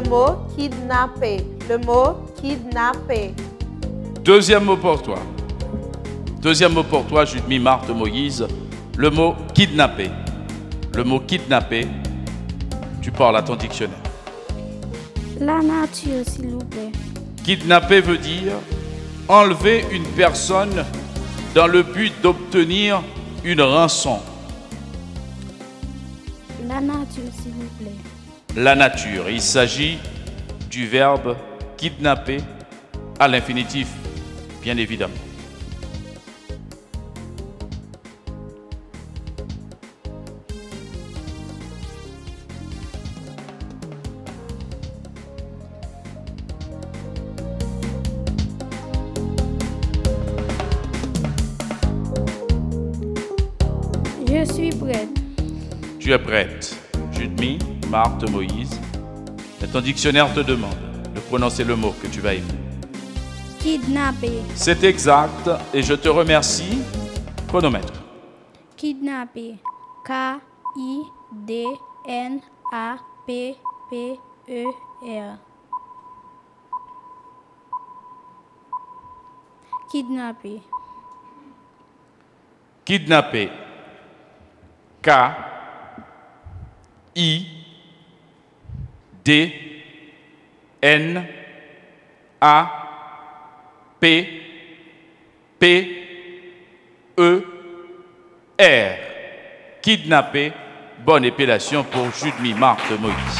mot kidnapper. Le mot kidnapper. Deuxième mot pour toi. Deuxième mot pour toi, Judmi, Marthe, Moïse. Le mot kidnapper. Le mot kidnapper, tu parles à ton dictionnaire. La nature, s'il vous plaît. Kidnapper veut dire enlever une personne dans le but d'obtenir une rançon. La nature, s'il vous plaît. La nature, il s'agit du verbe kidnapper à l'infinitif, bien évidemment. Je suis prête. Tu es prête. Judmi, Marthe, Moïse. Et ton dictionnaire te demande de prononcer le mot que tu vas écrire. Kidnapper. C'est exact et je te remercie. Chronomètre. Kidnapper. K-I-D-N-A-P-P-E-R. Kidnapper. Kidnapper. K-I-D-N-A-P-P-E-R. Kidnapper. Bonne épellation pour Judmi, Marthe, Moïse.